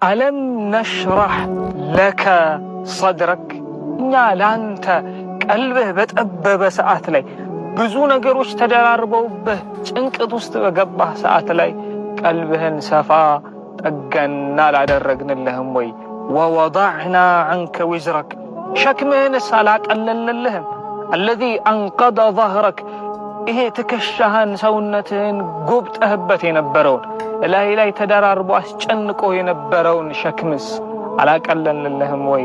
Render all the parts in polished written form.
አለም ነሽራህ ለከ ሰድረክ እኛ ላንተ ቀልብህ በጠበበ ሰዓት ላይ ብዙ ነገሮች ተደራርበውብህ ጭንቀት ውስጥ በገባህ ሰዓት ላይ ቀልብህን ሰፋ ጠገና ላደረግንልህም ወይ? ወወضዕና ዐንከ ዊዝረክ ሸክምህን ሳላቀለልልህም አለዚ አንቀደ ظهረክ ይሄ ትከሻህን ሰውነትህን ጎብጠህበት የነበረውን ላይ ላይ ተደራርቦ አስጨንቆ የነበረውን ሸክምስ አላቀለልልህም ወይ?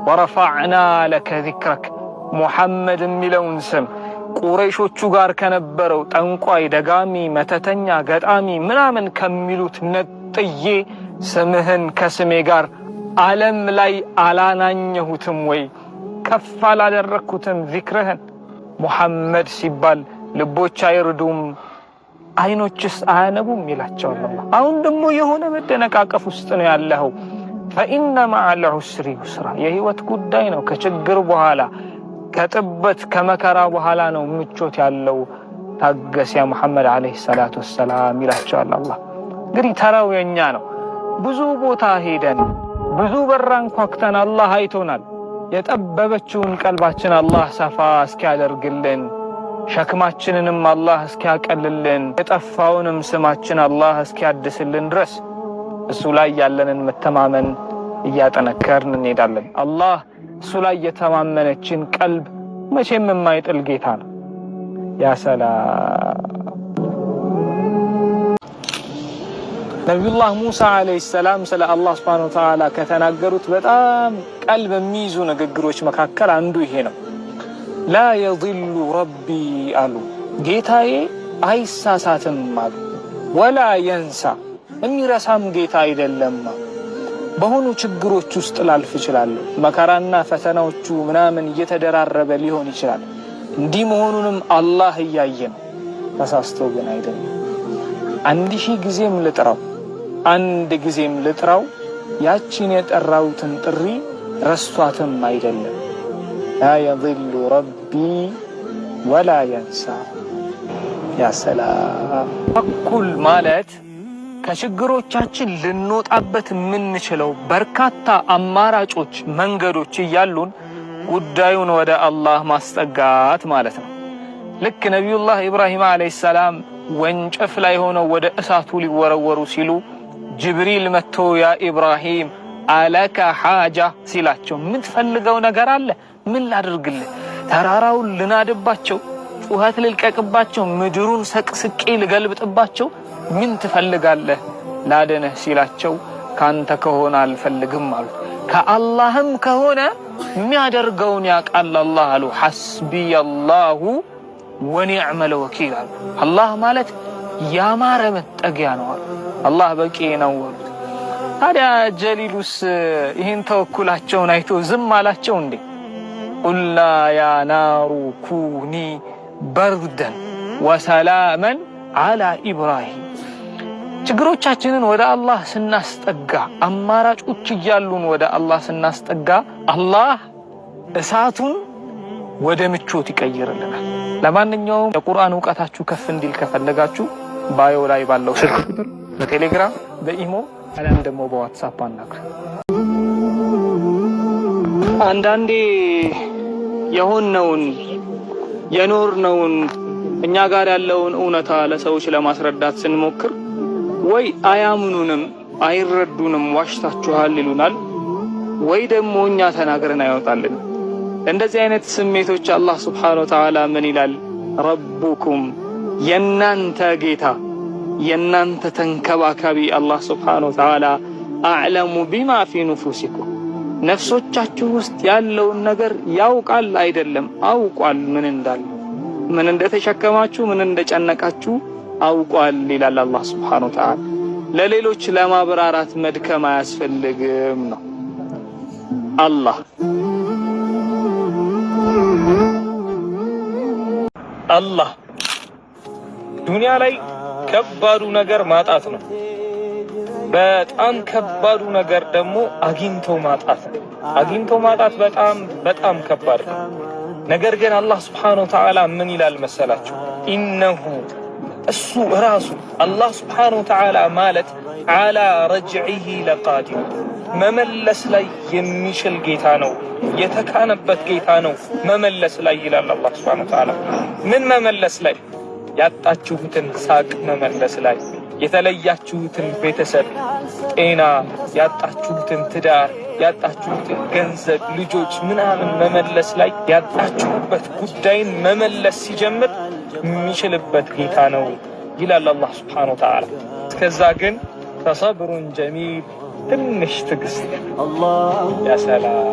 ወረፈዕና ለከ ዚክረክ ሙሐመድ የሚለውን ስም ቁረይሾቹ ጋር ከነበረው ጠንቋይ ደጋሚ መተተኛ ገጣሚ ምናምን ከሚሉት ነጥዬ ስምህን ከስሜ ጋር ዓለም ላይ አላናኘሁትም ወይ? ከፍ አላደረኩትም ዚክርህን? ሙሐመድ ሲባል ልቦች አይርዱም አይኖችስ አያነቡም ይላቸዋል አላህ። አሁን ደግሞ የሆነ መደነቃቀፍ ውስጥ ነው ያለኸው። ፈኢነ መዐል ዑስሪ ዩስራ የህይወት ጉዳይ ነው። ከችግር በኋላ ከጥበት ከመከራ በኋላ ነው ምቾት ያለው። ታገስ ያ ሙሐመድ አለይሂ ሰላቱ ወሰላም ይላቸዋል አላህ። እንግዲህ ተራው የኛ ነው። ብዙ ቦታ ሄደን ብዙ በራን ኳክተን አላህ አይቶናል። የጠበበችውን ቀልባችን አላህ ሰፋ እስኪያደርግልን ሸክማችንንም አላህ እስኪያቀልልን የጠፋውንም ስማችን አላህ እስኪያድስልን ድረስ እሱ ላይ ያለንን መተማመን እያጠነከርን እንሄዳለን። አላህ እሱ ላይ የተማመነችን ቀልብ መቼም የማይጥል ጌታ ነው። ያ ሰላም። ነቢዩላህ ሙሳ አለይሂ ሰላም ስለ አላህ ሱብሓነሁ ወተዓላ ከተናገሩት በጣም ቀልብ የሚይዙ ንግግሮች መካከል አንዱ ይሄ ነው። ላ የضሉ ረቢ አሉ፣ ጌታዬ አይሳሳትም አሉ። ወላ የንሳ የሚረሳም ጌታ አይደለም አሉ። በሆኑ ችግሮች ውስጥ ላልፍ እችላለሁ። መከራና ፈተናዎቹ ምናምን እየተደራረበ ሊሆን ይችላል። እንዲህ መሆኑንም አላህ እያየ ነው። ተሳስቶ ግን አይደለም። 1000 ጊዜም ልጥራው 1 ጊዜም ልጥራው ያቺን የጠራውትን ጥሪ ረስቷትም አይደለም። ላ የضሉ ረቢ ወላ የንሳ። ያ ሰላም። ተወኩል ማለት ከችግሮቻችን ልንወጣበት የምንችለው በርካታ አማራጮች መንገዶች እያሉን ጉዳዩን ወደ አላህ ማስጠጋት ማለት ነው። ልክ ነቢዩላህ ኢብራሂም አለይሂ ሰላም ወንጨፍ ላይ ሆነው ወደ እሳቱ ሊወረወሩ ሲሉ ጅብሪል መጥቶ ያ ኢብራሂም አለከ ሓጃ ሲላቸው ምን ትፈልገው ነገር አለ? ምን ላድርግልህ? ተራራውን ልናድባቸው? ጩኸት ልልቀቅባቸው? ምድሩን ሰቅስቄ ልገልብጥባቸው? ምን ትፈልጋለህ ላደነህ ሲላቸው ካንተ ከሆነ አልፈልግም አሉ። ከአላህም ከሆነ የሚያደርገውን ያውቃል አላህ አሉ። ሐስቢየላሁ ወኒዕመል ወኪል አሉ። አላህ ማለት ያማረ መጠጊያ ነው አሉ። አላህ በቂ ነው አሉ። ታዲያ ጀሊሉስ ይህን ተወኩላቸውን አይቶ ዝም አላቸው እንዴ? ቁልና ያ ናሩ ኩኒ በርደን ወሰላመን አላ ኢብራሂም። ችግሮቻችንን ወደ አላህ ስናስጠጋ አማራጮች እያሉን ወደ አላህ ስናስጠጋ አላህ እሳቱን ወደ ምቾት ይቀይርልናል። ለማንኛውም የቁርአን ዕውቀታችሁ ከፍ እንዲል ከፈለጋችሁ ባዮ ላይ ባለው ስልክ ቁጥር በቴሌግራም በኢሞ አለም ደግሞ በዋትስአፕ አናግሩ። አንዳንዴ የሆነውን የኖርነውን እኛ ጋር ያለውን እውነታ ለሰዎች ለማስረዳት ስንሞክር ወይ አያምኑንም፣ አይረዱንም፣ ዋሽታችኋል ይሉናል፣ ወይ ደግሞ እኛ ተናግረን አይወጣልን። እንደዚህ አይነት ስሜቶች አላህ ሱብሓነሁ ወተዓላ ምን ይላል? ረቡኩም የናንተ ጌታ የናንተ ተንከባካቢ አላህ ሱብሓነሁ ወተዓላ አዕለሙ ቢማ ፊ ኑፉሲኩም ነፍሶቻችሁ ውስጥ ያለውን ነገር ያውቃል አይደለም? አውቋል። ምን እንዳለ ምን እንደተሸከማችሁ ምን እንደጨነቃችሁ አውቋል ይላል አላህ ሱብሓነሁ ወተዓላ። ለሌሎች ለማብራራት መድከም አያስፈልግም ነው አላህ ዱንያ ላይ ከባዱ ነገር ማጣት ነው። በጣም ከባዱ ነገር ደግሞ አግኝቶ ማጣት ነው። አግኝቶ ማጣት በጣም ከባድ ነው። ነገር ግን አላህ ሱብሓነሁ ወተዓላ ምን ይላል መሰላችሁ? ኢነሁ እሱ ራሱ አላህ ሱብሓነሁ ወተዓላ ማለት على رجعه لقادر መመለስ ላይ የሚችል ጌታ ነው የተካነበት ጌታ ነው መመለስ ላይ ይላል አላህ Subhanahu Wa Ta'ala ምን መመለስ ላይ ያጣችሁትን ሳቅ መመለስ ላይ የተለያችሁትን ቤተሰብ ጤና ያጣችሁትን ትዳር ያጣችሁትን ገንዘብ ልጆች ምናምን መመለስ ላይ ያጣችሁበት ጉዳይን መመለስ ሲጀምር የሚችልበት ጌታ ነው ይላል አላህ Subhanahu Wa Ta'ala እስከዛ ግን فصبر جميل ትንሽ ትዕግስት ያ ሰላም